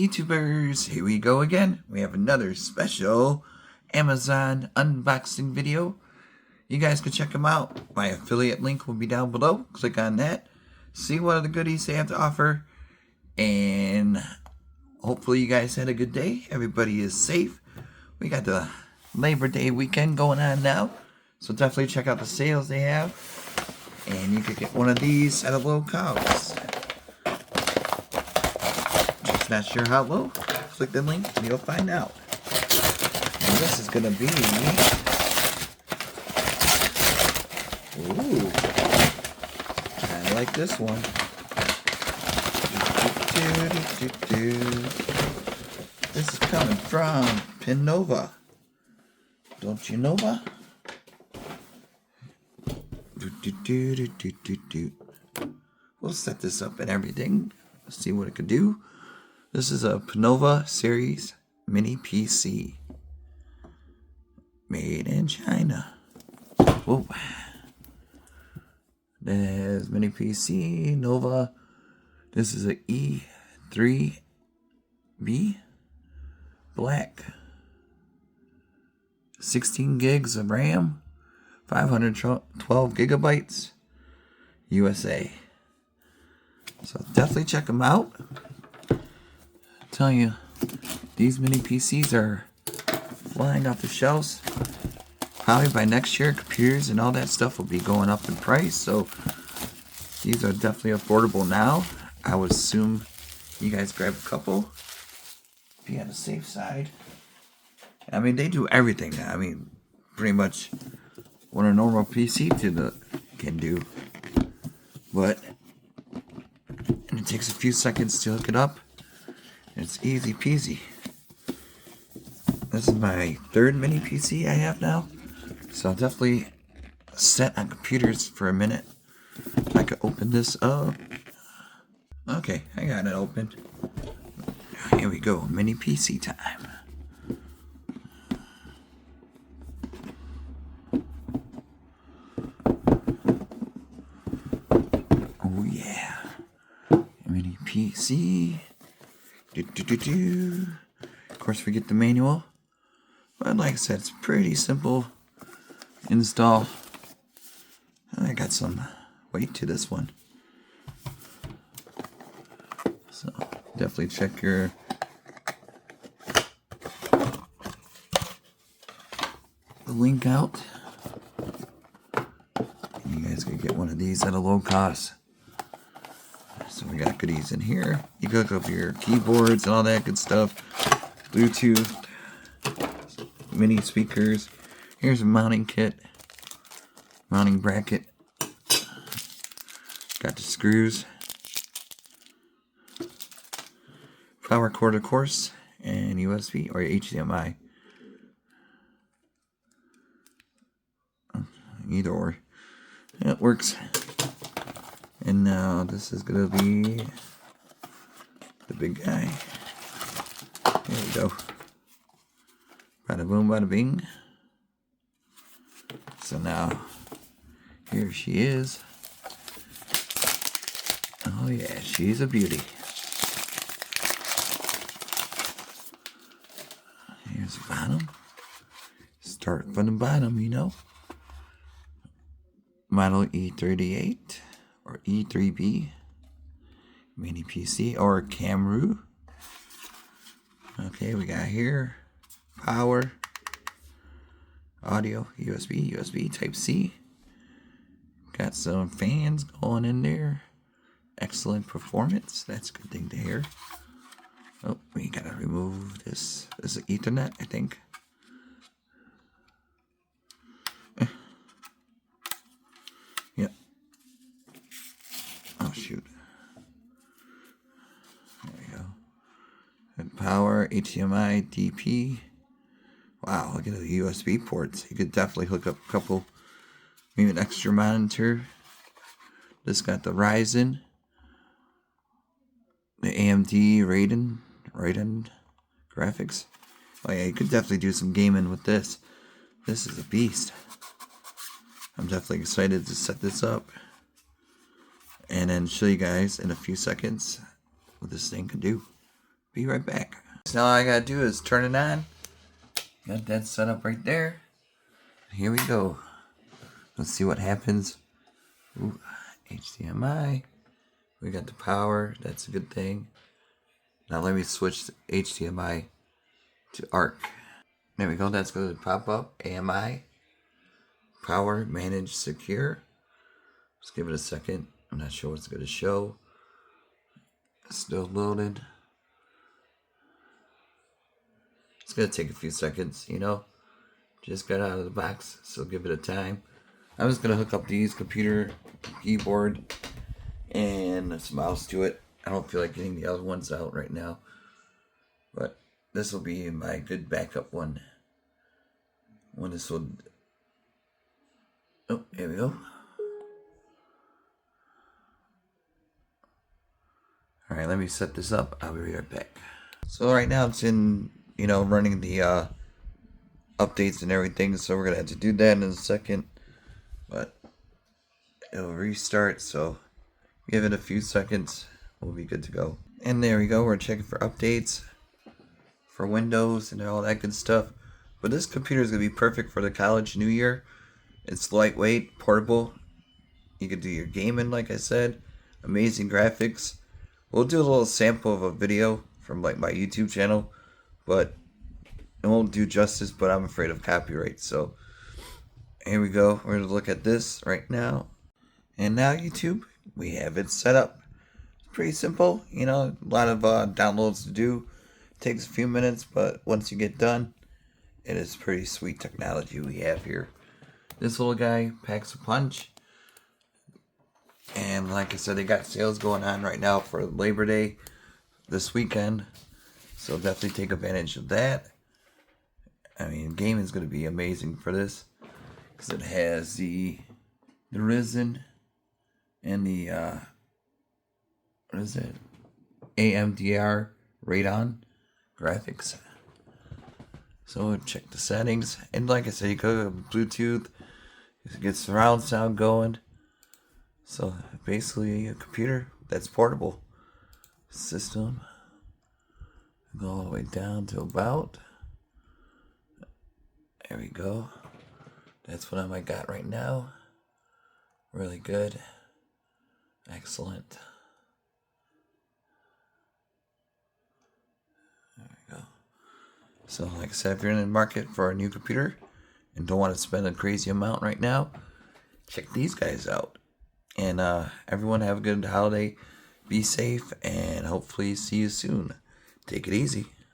YouTubers, here we go again. We have another special Amazon unboxing video. You guys can check them out. My affiliate link will be down below. Click on that. See what other goodies they have to offer. And hopefully you guys had a good day. Everybody is safe. We got the Labor Day weekend going on now. So definitely check out the sales they have. And you could get one of these at a low cost. Just not sure how low? Click the link and you'll find out. And this is gonna be... Ooh. I like this one. This is coming from Pinova. Don't you know that? We'll set this up and everything. Let's see what it could do. This is a Pinova series mini PC. Made in China. Whoa. There's mini PC, Nova. This is a E3B. Black. 16 gigs of RAM. 512 gigabytes. USA. So definitely check them out. I'm telling you, these mini PCs are flying off the shelves. Probably by next year, computers and all that stuff will be going up in price. So these are definitely affordable now. I would assume you guys grab a couple. Be on the safe side. I mean, they do everything. I mean, pretty much what a normal PC can do. But and it takes a few seconds to hook it up. It's easy peasy. This is my third mini PC I have now. So I'll definitely set on computers for a minute. I could open this up. Okay, I got it opened. Here we go, mini PC time. Oh yeah, mini PC. Of course, we get the manual. But like I said, it's pretty simple install. I got some weight to this one. So definitely check the link out. You guys can get one of these at a low cost. So we got goodies in here. You can hook up your keyboards and all that good stuff. Bluetooth, mini speakers. Here's a mounting kit, mounting bracket. Got the screws, power cord of course, and USB or HDMI. Either or. It works. And now this is gonna be the big guy. There we go. Bada boom, bada bing. So now, here she is. Oh yeah, she's a beauty. Here's the bottom. Start from the bottom, you know. Model E38 or E3B. Mini PC or KAMRUI. Okay, we got here power, audio, USB, Type-C. Got some fans going in there. Excellent performance. That's a good thing to hear. Oh, we gotta remove this. This is Ethernet, I think. Yep. Oh, shoot. There we go. And power, HDMI, DP. Wow, look at the USB ports. You could definitely hook up a couple, maybe an extra monitor. This got the Ryzen, the AMD Ryzen graphics. Oh yeah, you could definitely do some gaming with this. This is a beast. I'm definitely excited to set this up and then show you guys in a few seconds what this thing can do. be right back. So now all I gotta do is turn it on. Got that set up right there. Here we go. Let's see what happens. Ooh, HDMI. We got the power. That's a good thing. Now let me switch HDMI to ARC. There we go. That's going to pop up. AMI. Power. Manage. Secure. Let's give it a second. I'm not sure what's going to show. It's still loaded. It's going to take a few seconds, you know. Just got out of the box, so give it a time. I'm just going to hook up these computer, keyboard, and this mouse to it. I don't feel like getting the other ones out right now. But this will be my good backup one. When this will... Oh, here we go. Alright, let me set this up. I'll be right back. So right now it's in, you know, running the updates and everything. So we're going to have to do that in a second. But it'll restart, so give it a few seconds. We'll be good to go. And there we go. We're checking for updates for Windows and all that good stuff. But this computer is going to be perfect for the college new year. It's lightweight, portable. You can do your gaming, like I said. Amazing graphics. We'll do a little sample of a video from like my YouTube channel, but it won't do justice, but I'm afraid of copyright. So here we go. We're going to look at this right now. And now YouTube, we have it set up. It's pretty simple. You know, a lot of downloads to do. Takes a few minutes, but once you get done, it is pretty sweet technology we have here. This little guy packs a punch. And like I said, they got sales going on right now for Labor Day this weekend. So definitely take advantage of that. I mean, gaming is going to be amazing for this. Because it has the Ryzen and the, what is it? AMD Ryzen graphics. So we'll check the settings. And like I said, you go Bluetooth. It gets surround sound going. So basically a computer that's portable. System. Go all the way down to about. There we go. That's what I got right now. Really good. Excellent. There we go. So like I said, if you're in the market for a new computer and don't want to spend a crazy amount right now, check these guys out. And everyone have a good holiday. Be safe and hopefully see you soon. Take it easy.